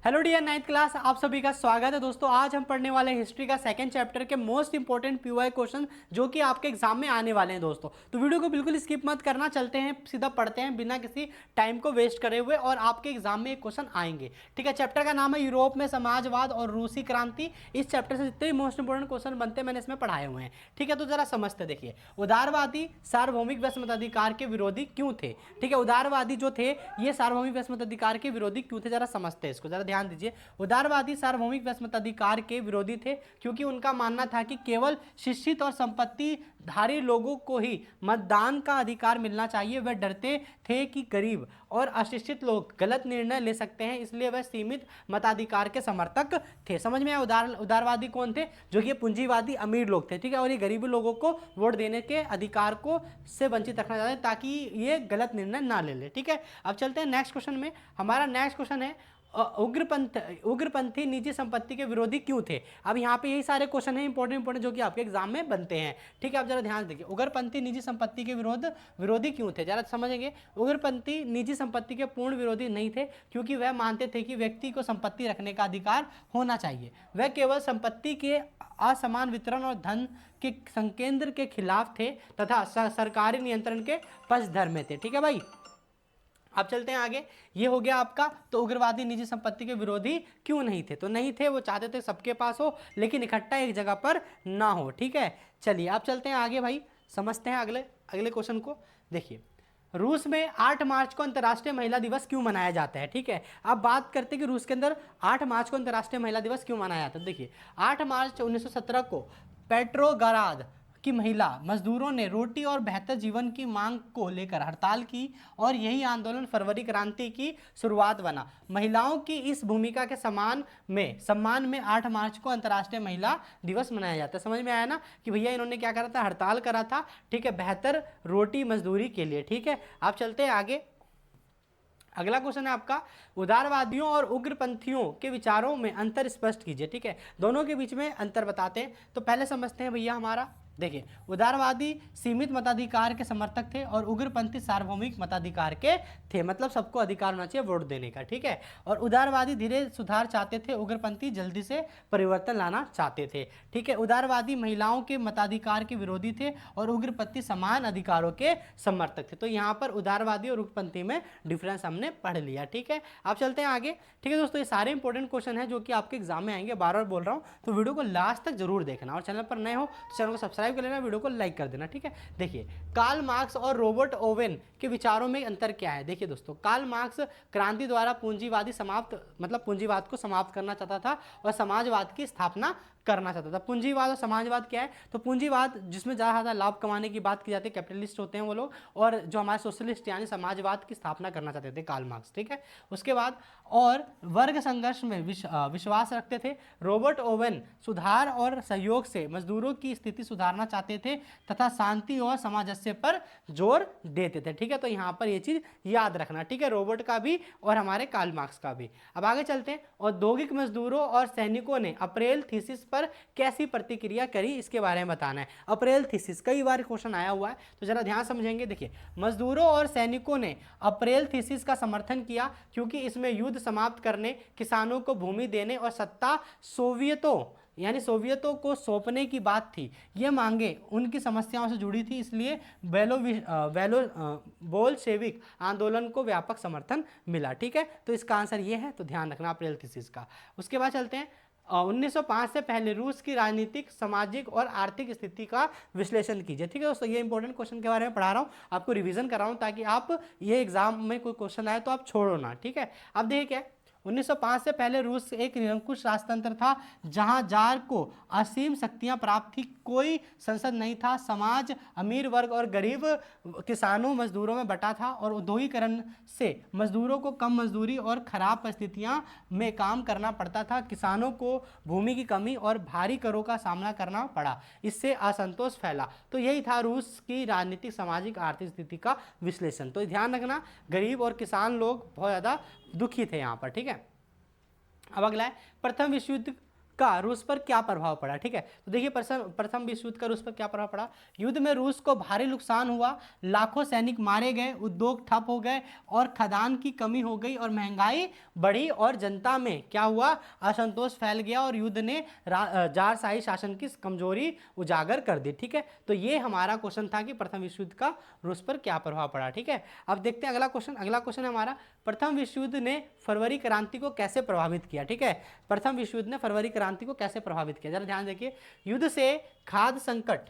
Hello dear ninth class, आप सभी का स्वागत है दोस्तों। आज हम पढ़ने वाले हैं हिस्ट्री का सेकंड चैप्टर के मोस्ट इंपॉर्टेंट पीवाई क्वेश्चन जो कि आपके एग्जाम में आने वाले हैं दोस्तों। तो वीडियो को बिल्कुल स्किप मत करना, चलते हैं सीधा पढ़ते हैं बिना किसी टाइम को वेस्ट करे हुए, और आपके एग्जाम में एक क्वेश्चन आएंगे। ठीक है, चैप्टर का नाम है यूरोप में समाजवाद और रूसी क्रांति। इस चैप्टर से जितने भी मोस्ट इंपॉर्टेंट क्वेश्चन बनते हैं मैंने इसमें पढ़ाए हुए हैं। ठीक है, तो जरा समझते देखिए, उदारवादी सार्वभौमिक वैश्विक मताधिकार के विरोधी क्यों थे। ठीक है, उदारवादी जो थे ये सार्वभौमिक वैश्विक मताधिकार के विरोधी क्यों थे, जरा समझते हैं इसको, जरा ध्यान दीजिए। उदारवादी सार्वभौमिक वैश्विक मताधिकार के विरोधी थे क्योंकि उनका मानना था कि केवल शिक्षित और संपत्तिधारी लोगों को ही मतदान का अधिकार मिलना चाहिए। वह डरते थे कि गरीब और अशिक्षित लोग गलत निर्णय ले सकते हैं, इसलिए वह सीमित मताधिकार के समर्थक थे। समझ में आया? उदारवादी कौन थे? जो कि पूंजीवादी अमीर लोग थे। ठीक है, और ये गरीब लोगों को वोट देने के अधिकार को से वंचित रखना चाहते हैं ताकि ये गलत निर्णय ना ले। ठीक है, अब चलते हैं नेक्स्ट क्वेश्चन में। हमारा नेक्स्ट क्वेश्चन है उग्रपंथी निजी संपत्ति के विरोधी क्यों थे। अब यहाँ पे यही सारे क्वेश्चन हैं इंपॉर्टेंट जो कि आपके एग्जाम में बनते हैं। ठीक है, आप जरा ध्यान देखिए, उग्रपंथी निजी संपत्ति के विरोधी क्यों थे, जरा समझेंगे। उग्रपंथी निजी संपत्ति के पूर्ण विरोधी नहीं थे क्योंकि वह मानते थे कि व्यक्ति को संपत्ति रखने का अधिकार होना चाहिए। वह केवल संपत्ति के असमान वितरण और धन के संकेंद्र के खिलाफ थे तथा सरकारी नियंत्रण के पक्षधर में थे। ठीक है भाई, अब चलते हैं आगे। ये हो गया आपका, तो उग्रवादी निजी संपत्ति के विरोधी क्यों नहीं थे। तो नहीं थे, वो चाहते थे सबके पास हो लेकिन इकट्ठा एक जगह पर ना हो। ठीक है, चलिए अब चलते हैं आगे भाई, समझते हैं अगले क्वेश्चन को। देखिए, रूस में 8 मार्च को अंतर्राष्ट्रीय महिला दिवस क्यों मनाया जाता है। ठीक है, अब बात करते हैं कि रूस के अंदर 8 मार्च को अंतर्राष्ट्रीय महिला दिवस क्यों मनाया जाता है। देखिए, 8 मार्च 1917 को पेट्रोग्राद कि महिला मजदूरों ने रोटी और बेहतर जीवन की मांग को लेकर हड़ताल की और यही आंदोलन फरवरी क्रांति की शुरुआत बना। महिलाओं की इस भूमिका के सम्मान में 8 मार्च को अंतर्राष्ट्रीय महिला दिवस मनाया जाता है। समझ में आया ना कि भैया इन्होंने क्या करा था, हड़ताल करा था। ठीक है, बेहतर रोटी मजदूरी के लिए। ठीक है, आप चलते हैं आगे। अगला क्वेश्चन है आपका, उदारवादियों और उग्रपंथियों के विचारों में अंतर स्पष्ट कीजिए। ठीक है, दोनों के बीच में अंतर बताते हैं। तो पहले समझते हैं भैया हमारा, देखिए, उदारवादी सीमित मताधिकार के समर्थक थे और उग्रपंथी सार्वभौमिक मताधिकार के थे, मतलब सबको अधिकार होना चाहिए वोट देने का। ठीक है, और उदारवादी धीरे सुधार चाहते थे, उग्रपंथी जल्दी से परिवर्तन लाना चाहते थे। ठीक है, उदारवादी महिलाओं के मताधिकार के विरोधी थे और उग्रपंथी समान अधिकारों के समर्थक थे। तो यहाँ पर उदारवादी और उग्रपंथी में डिफरेंस हमने पढ़ लिया। ठीक है, आप चलते हैं आगे। ठीक है दोस्तों, ये सारे इंपॉर्टेंट क्वेश्चन है जो कि आपके एग्जाम में आएंगे, बार बार बोल रहा हूँ, तो वीडियो को लास्ट तक जरूर देखना, और चैनल पर नए हो तो चैनल को सब्सक्राइब कर लेना, वीडियो को लाइक कर देना। ठीक है, देखिए, कार्ल मार्क्स और रॉबर्ट ओवेन के विचारों में अंतर क्या है। देखिए दोस्तों, कार्ल मार्क्स क्रांति द्वारा पूंजीवाद को समाप्त करना चाहता था और समाजवाद की स्थापना करना चाहता था। पूंजीवाद और समाजवाद क्या है, तो पूंजीवाद जिसमें ज़्यादा लाभ कमाने की बात की जाती है, कैपिटलिस्ट होते हैं वो लोग, और जो हमारे सोशलिस्ट यानी समाजवाद की स्थापना करना चाहते थे कार्ल मार्क्स। ठीक है, उसके बाद और वर्ग संघर्ष में विश्वास रखते थे। रॉबर्ट ओवेन सुधार और सहयोग से मजदूरों की स्थिति सुधारना चाहते थे तथा शांति और सामंजस्य पर जोर देते थे। ठीक है, तो यहाँ पर ये चीज़ याद रखना। ठीक है, रॉबर्ट का भी और हमारे कार्ल मार्क्स का भी। अब आगे चलते हैं, औद्योगिक मजदूरों और सैनिकों ने अप्रैल थीसिस पर कैसी प्रतिक्रिया करी, इसके बारे में बताना है। अप्रैल थीसिस कई बार क्वेश्चन आया हुआ है, तो जरा ध्यान समझेंगे। देखिए, मजदूरों और सैनिकों ने अप्रैल थीसिस का समर्थन किया क्योंकि इसमें युद्ध समाप्त करने, किसानों को भूमि देने और सत्ता सोवियतों को सौंपने की बात थी। ये मांगे उनकी समस्याओं से जुड़ी थी, इसलिए बोल्शेविक आंदोलन को व्यापक समर्थन मिला। ठीक है, तो इसका आंसर ये है, तो ध्यान रखना अप्रैल थीसिस का। उसके बाद चलते हैं, 1905 से पहले रूस की राजनीतिक, सामाजिक और आर्थिक स्थिति का विश्लेषण कीजिए। ठीक है दोस्तों, ये इंपॉर्टेंट क्वेश्चन के बारे में पढ़ा रहा हूँ, आपको रिवीजन कर रहा हूँ ताकि आप ये एग्जाम में कोई क्वेश्चन आए तो आप छोड़ो ना। ठीक है, अब देखिए क्या, 1905 से पहले रूस एक निरंकुश राजतंत्र था जहां जार को असीम शक्तियां प्राप्त थी, कोई संसद नहीं था, समाज अमीर वर्ग और गरीब किसानों मजदूरों में बटा था और औद्योगिकरण से मजदूरों को कम मजदूरी और खराब परिस्थितियां में काम करना पड़ता था। किसानों को भूमि की कमी और भारी करों का सामना करना पड़ा, इससे असंतोष फैला। तो यही था रूस की राजनीतिक, सामाजिक, आर्थिक स्थिति का विश्लेषण। तो ध्यान रखना, गरीब और किसान लोग बहुत ज़्यादा दुखी थे यहाँ पर। ठीक है, अब अगला है, प्रथम विश्व युद्ध का रूस पर क्या प्रभाव पड़ा। ठीक है, तो देखिए प्रथम विश्व युद्ध का रूस पर क्या प्रभाव पड़ा। युद्ध में रूस को भारी नुकसान हुआ, लाखों सैनिक मारे गए, उद्योग ठप हो गए और खदान की कमी हो गई और महंगाई बढ़ी और जनता में क्या हुआ, असंतोष फैल गया और युद्ध ने जारशाही शासन की कमजोरी उजागर कर दी। ठीक है, तो ये हमारा क्वेश्चन था कि प्रथम विश्व युद्ध का रूस पर क्या प्रभाव पड़ा। ठीक है, अब देखते हैं अगला क्वेश्चन। अगला क्वेश्चन है हमारा, प्रथम विश्व युद्ध ने फरवरी क्रांति को कैसे प्रभावित किया। ठीक है, प्रथम विश्व युद्ध ने फरवरी क्रांति को कैसे प्रभावित किया, जरा ध्यान देखिए। युद्ध से खाद्य संकट,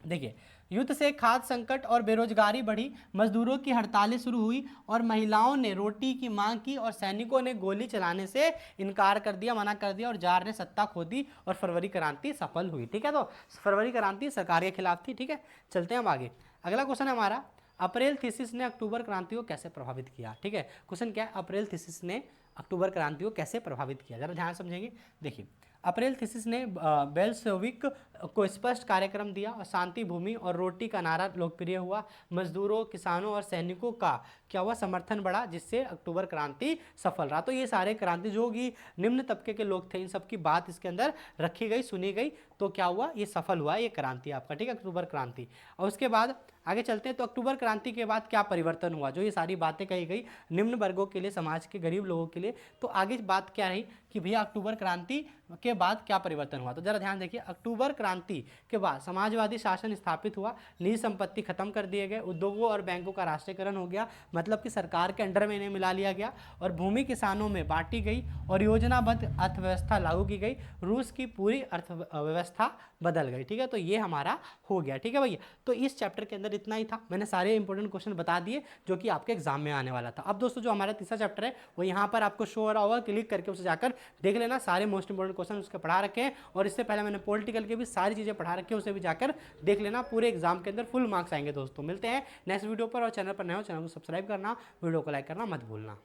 देखिए युद्ध से खाद्य संकट और बेरोजगारी बढ़ी, मजदूरों की हड़तालें शुरू हुई और महिलाओं ने रोटी की मांग की और सैनिकों ने गोली चलाने से इनकार कर दिया, मना कर दिया और जार ने सत्ता खो दी और फरवरी क्रांति सफल हुई। ठीक है, तो फरवरी क्रांति सरकार के खिलाफ थी। ठीक है, चलते हैं अब आगे। अगला क्वेश्चन है हमारा, अप्रैल थीसिस ने अक्टूबर क्रांति को कैसे प्रभावित किया। ठीक है, क्वेश्चन क्या है, अप्रैल थीसिस ने अक्टूबर क्रांति को कैसे प्रभावित किया, जरा ध्यान समझेंगे। देखिए अप्रैल थीसिस ने बेल्शेविक को स्पष्ट कार्यक्रम दिया और शांति भूमि और रोटी का नारा लोकप्रिय हुआ, मजदूरों, किसानों और सैनिकों का क्या हुआ, समर्थन बढ़ा, जिससे अक्टूबर क्रांति सफल रहा। तो ये सारे क्रांति जो कि निम्न तबके के लोग थे, इन सब की बात इसके अंदर रखी गई, सुनी गई, तो क्या हुआ, ये सफल हुआ ये क्रांति आपका। ठीक है, अक्टूबर क्रांति। और उसके बाद आगे चलते हैं, तो अक्टूबर क्रांति के बाद क्या परिवर्तन हुआ, जो ये सारी बातें कही गई निम्न वर्गों के लिए, समाज के गरीब लोगों के लिए, तो आगे बात क्या रही कि भैया अक्टूबर क्रांति के बाद क्या परिवर्तन हुआ। तो जरा ध्यान देखिए, अक्टूबर क्रांति के बाद समाजवादी शासन स्थापित हुआ, निजी संपत्ति खत्म कर दिए गए, उद्योगों और बैंकों का राष्ट्रीयकरण हो गया, मतलब कि सरकार के अंडर में इन्हें मिला लिया गया और भूमि किसानों में बांटी गई और योजनाबद्ध अर्थव्यवस्था लागू की गई, रूस की पूरी अर्थव्यवस्था बदल गई। ठीक है, तो ये हमारा हो गया। ठीक है भैया, तो इस चैप्टर के अंदर इतना ही था, मैंने सारे इंपॉर्टेंट क्वेश्चन बता दिए जो कि आपके एग्जाम में आने वाला था। अब दोस्तों जो हमारा तीसरा चैप्टर है वो यहाँ पर आपको शो हो रहा होगा, क्लिक करके उसे जाकर देख लेना, सारे मोस्ट इंपॉर्टेंट क्वेश्चन उसके पढ़ा रखे हैं और इससे पहले मैंने पॉलिटिकल के भी सारी चीज़ें पढ़ा रखी है, उसे भी जाकर देख लेना, पूरे एग्जाम के अंदर फुल मार्क्स आएंगे। दोस्तों मिलते हैं नेक्स्ट वीडियो पर, और चैनल पर नए हो चैनल को सब्सक्राइब करना, वीडियो को लाइक करना मत भूलना।